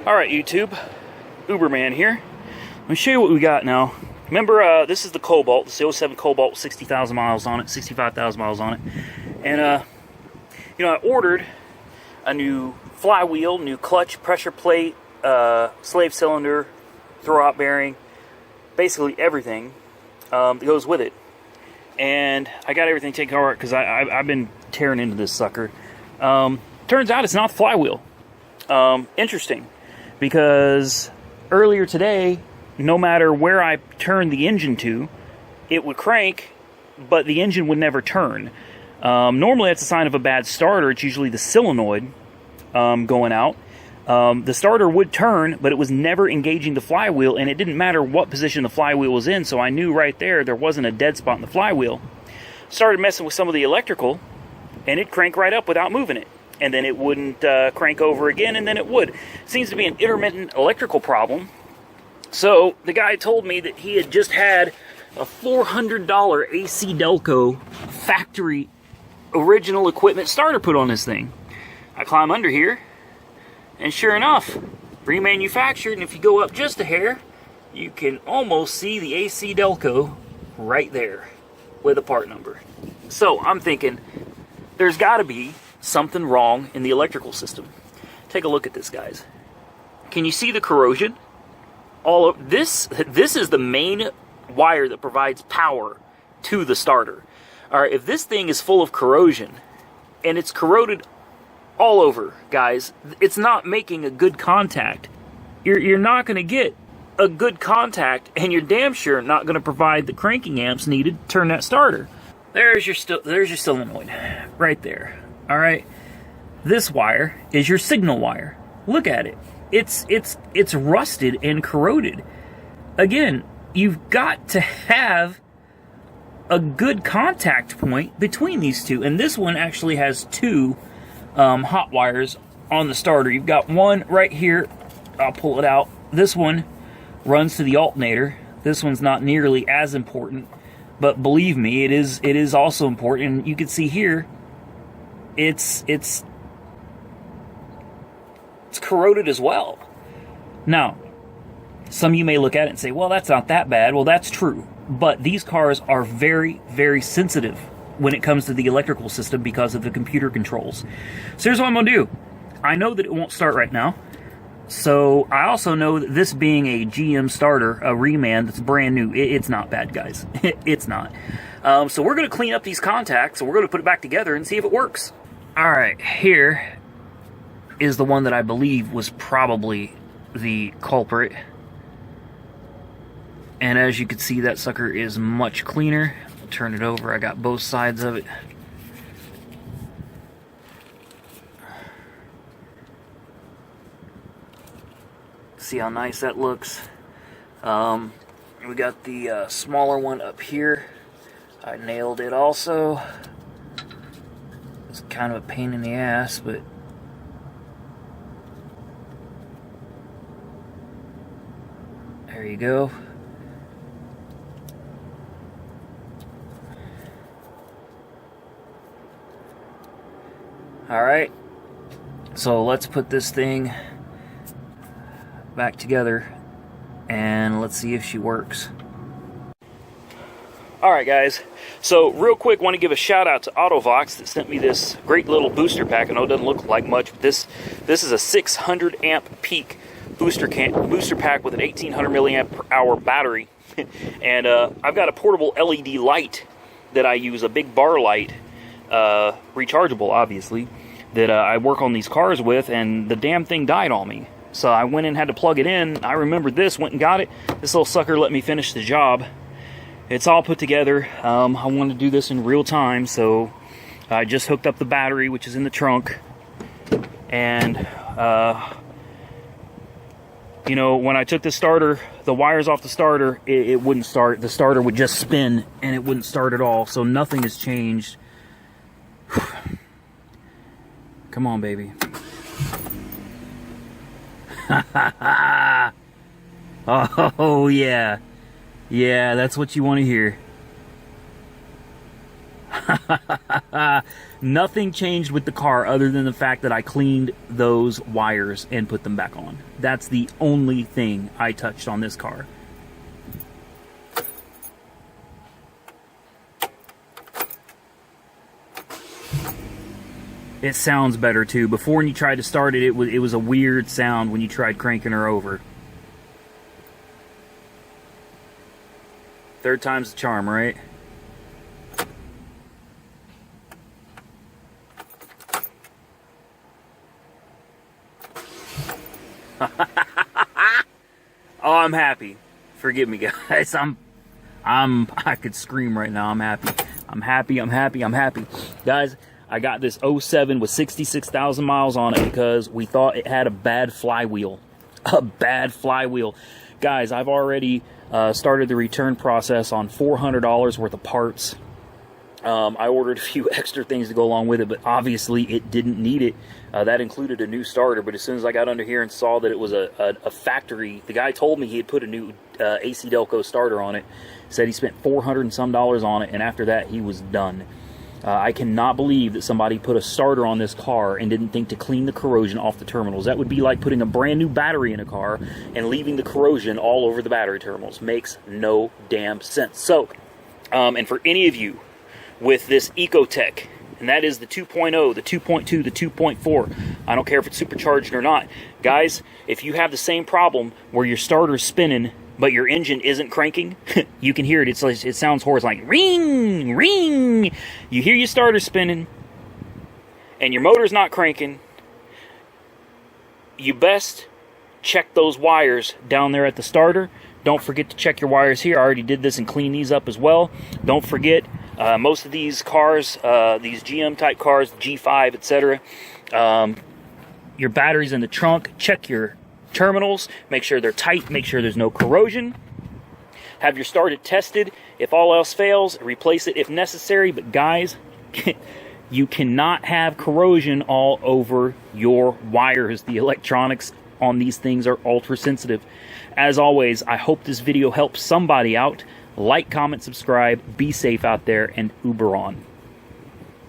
Alright YouTube, Uberman here. Let me show you what we got now. Remember, this is the Cobalt, the 07 Cobalt with 60,000 miles on it, 65,000 miles on it. And, you know, I ordered a new flywheel, new clutch, pressure plate, slave cylinder, throw-out bearing, basically everything that goes with it. And I got everything taken care of because I've been tearing into this sucker. Turns out it's not the flywheel. Interesting, because earlier today, no matter where I turned the engine to, it would crank, but the engine would never turn. Normally that's a sign of a bad starter. It's usually the solenoid going out. The starter would turn, but it was never engaging the flywheel, and it didn't matter what position the flywheel was in, so I knew right there wasn't a dead spot in the flywheel. Started messing with some of the electrical, and it'd crank right up without moving it. And then it wouldn't crank over again, and then it would. Seems to be an intermittent electrical problem. So the guy told me that he had just had a $400 AC Delco factory original equipment starter put on this thing. I climb under here, and sure enough, remanufactured, and if you go up just a hair, you can almost see the AC Delco right there with a part number. So I'm thinking, there's got to be something wrong in the electrical system. Take a look at this, guys. Can you see the corrosion? All of this is the main wire that provides power to the starter. All right, if this thing is full of corrosion and it's corroded all over, guys, it's not making a good contact. You're not going to get a good contact, and you're damn sure not going to provide the cranking amps needed to turn that starter. There's your solenoid right there. All right, this wire is your signal wire. Look at it. It's rusted and corroded. Again, you've got to have a good contact point between these two, and this one actually has two hot wires on the starter. You've got one right here. I'll pull it out. This one runs to the alternator. This one's not nearly as important, but believe me, it is also important. And you can see here, it's corroded as well. Now, some of you may look at it and say, well, that's not that bad. Well, that's true. But these cars are very, very sensitive when it comes to the electrical system because of the computer controls. So here's what I'm going to do. I know that it won't start right now. So I also know that this being a GM starter, a reman that's brand new, it's not bad, guys. It's not. So we're going to clean up these contacts, and we're going to put it back together and see if it works. All right, here is the one that I believe was probably the culprit. And as you can see, that sucker is much cleaner. I'll turn it over. I got both sides of it. See how nice that looks. We got the smaller one up here. I nailed it also. It's kind of a pain in the ass, but there you go. Alright, so let's put this thing back together and let's see if she works. Alright guys, so real quick, want to give a shout out to Autovox that sent me this great little booster pack. I know it doesn't look like much, but this is a 600 amp peak booster pack with an 1800 milliamp per hour battery. And I've got a portable LED light that I use, a big bar light, rechargeable obviously, that I work on these cars with, and the damn thing died on me. So I went and had to plug it in. I remembered this, went and got it. This little sucker let me finish the job. It's all put together. I wanted to do this in real time, so I just hooked up the battery, which is in the trunk. And, you know, when I took the starter, the wires off the starter, it wouldn't start. The starter would just spin, and it wouldn't start at all. So nothing has changed. Come on, baby. Oh, yeah. Yeah, that's what you want to hear. Nothing changed with the car other than the fact that I cleaned those wires and put them back on. That's the only thing I touched on this car. It sounds better too. Before, when you tried to start it, it was a weird sound when you tried cranking her over. Third time's the charm, right? Oh, I'm happy. Forgive me, guys. I could scream right now. I'm happy. I'm happy. Guys, I got this 07 with 66,000 miles on it because we thought it had a bad flywheel. A bad flywheel. Guys, I've already started the return process on $400 worth of parts. I ordered a few extra things to go along with it, but obviously it didn't need it. That included a new starter, but as soon as I got under here and saw that it was a factory, the guy told me he had put a new AC Delco starter on it. Said he spent $400 and some on it, and after that he was done. I cannot believe that somebody put a starter on this car and didn't think to clean the corrosion off the terminals. That would be like putting a brand new battery in a car and leaving the corrosion all over the battery terminals. Makes no damn sense. So, and for any of you with this Ecotech, and that is the 2.0, the 2.2, the 2.4, I don't care if it's supercharged or not. Guys, if you have the same problem where your starter's spinning but your engine isn't cranking, you can hear it. It sounds hoarse, like ring, ring. You hear your starter spinning, and your motor's not cranking. You best check those wires down there at the starter. Don't forget to check your wires here. I already did this and cleaned these up as well. Don't forget, most of these cars, these GM type cars, G5, etc., your battery's in the trunk. Check your terminals, make sure they're tight, make sure there's no corrosion. Have your starter tested. If all else fails, replace it if necessary. But guys, you cannot have corrosion all over your wires. The electronics on these things are ultra sensitive. As always, I hope this video helps somebody out. Like, comment, subscribe, be safe out there, and Uber on.